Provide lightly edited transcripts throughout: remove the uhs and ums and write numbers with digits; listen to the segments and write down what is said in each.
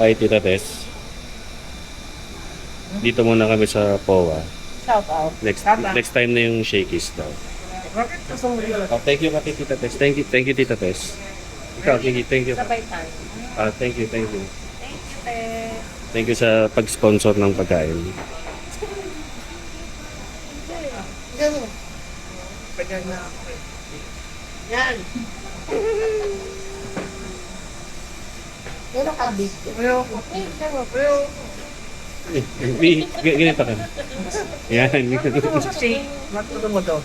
Kay Tita Tess. Dito muna kami sa POA. Shout out. Next time na yung Shakey's daw. Bakit gusto mo yun? Oh, thank you kay Tita Tess. Thank you Tita Tess. Ikaw, thank you. Sabay tayo. Thank you. Thank you, te. Thank you sa pag-sponsor ng pagkain. Ganun. Pagyan na ako. Yan. Meron ka big. Ayoko. Ganito ka. Yan. Shake. Matuto mo daw.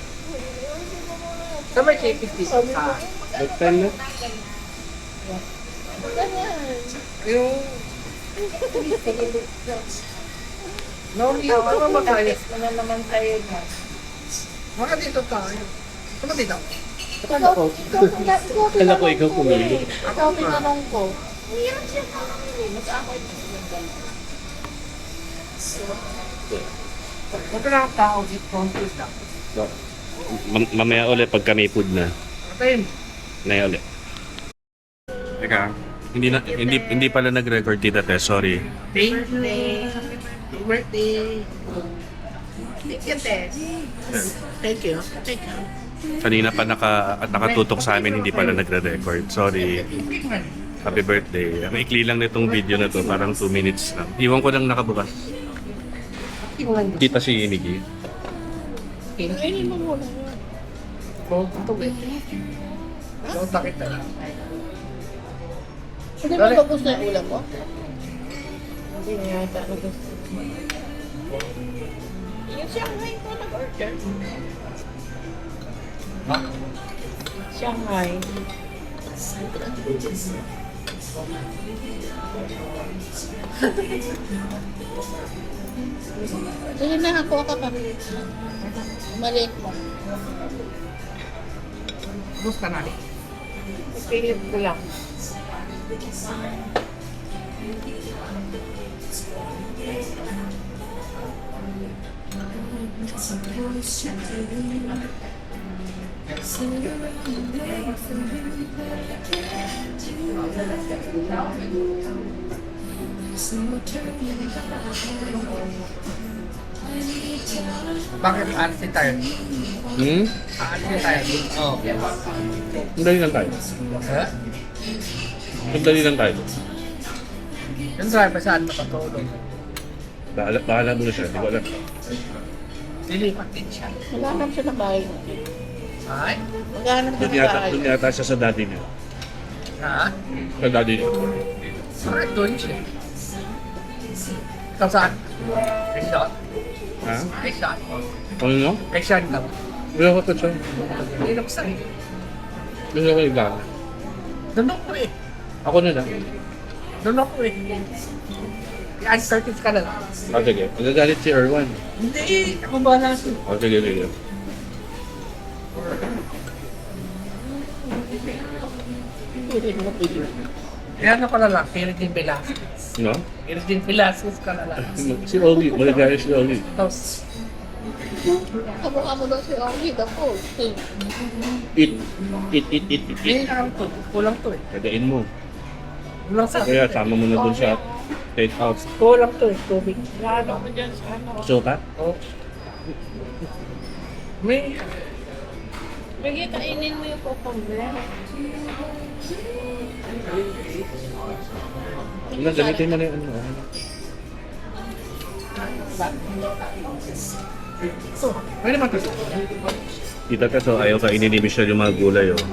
Sabay shake it dito. Buktan na. Yung... Ano ba tayo? Ano naman tayo na? Mga dito tayo. Ano dito? Kala ko ikaw pumili. Ikaw tinanong ko. Hirap siya tanongin eh. Mas ako ay Huwag ka lang tao dito. Confused lang. Mamaya ulit pag kami food na. Patayin. Na ulit. Teka, hindi pala nag-record Tita Tess, sorry. Thank you. Happy birthday. Thank you, Tess. Thank you. Thank you. Kanina pa nakatutok sa amin, hindi pala nagre-record. Sorry. Happy birthday. Ang ikli lang nitong video na to, parang 2 minutes lang. Iwan ko lang nakabukas. Kita si Miggy. Kainin mo muna. Cold tubig. Cold takit na lang. Hindi mo ba gusto yung ulam mo? Hindi niya yata na gusto. Yung Shanghai ko nag-order. Shanghai. Sige na, ako ka pa. Maliit mo. Gusto na rin. Pilit ko lang. Bakit arsi tayo? Arsi tayo? Oo. Sandali lang tayo. Ha? Sandali lang tayo. Yung driver saan makatulog? Bahala mo na siya, di ko alam. Lilipat din siya. Maghanap siya ng bahay. Ay? Maghanap siya ng bahay. Doon yata siya sa daddy niya. Ha? Sa daddy niya. Bakit doon siya? Ikaw saan? Kay Sean? Ha? Kay Sean? Ano no? Kay Sean ka ba? Wala ko to siya. Hindi na ko sa'yo. Gusto ko iba. Doon ako eh. Ako na lang. Doon ako eh. I-uncertain ka na lang. Sige. Magagalit si Erwan. Hindi, ako ba na siya? Sige. Kaya ano ka na lang, Piridin Velasquez. No? Piridin Velasquez ka na lang. Si Oli. Magagalit si Oli. Tapos, Kamukha mo daw si Oli, the fool. Eat. hindi na lang to. Kulang to eh. Kagain mo. Kulang sa Kaya sama mo na dun sa take out. Kulang to eh, tubig. Lalo ko dyan sa ano. Suka? Oh. May, Sige, kainin mo yung cucumber. Ano, gamitin mo na yung ano. so, pwede naman to. Kita ka, so ayaw kainin ni Michelle yung mga gulay, oh.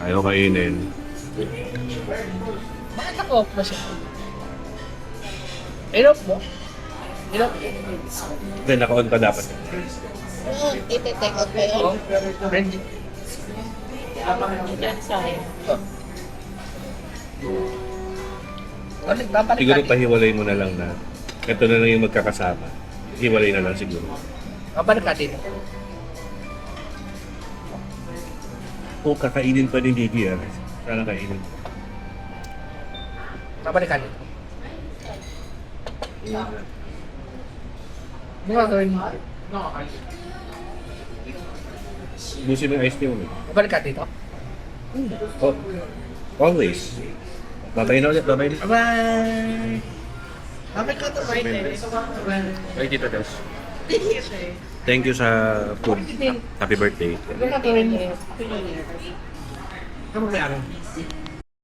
Ayaw kainin. Bakit ako ba siya? Ilop mo? Ilop? Then, naka-on ka dapat. Ite-take out ba yun? Oh, ready. Yan, sayang. Balik, babalik Siguro ka din. pahiwalay mo na lang na ito na lang yung magkakasama. Hiwalay na lang siguro. Babalik ka din. O kakainin pa ni Gigi, ah. Sana kainin. Babalik ka din. Ano nga gawin mo? Busin mo yung ice cream, eh. Babalik ka dito. Oh, always. Babay na ulit, babay na. Bye-bye! Bakit ka ito, bye, Bye. Bye, Tito Des. Yes, eh. Thank you sa food. Happy birthday. Ano may araw?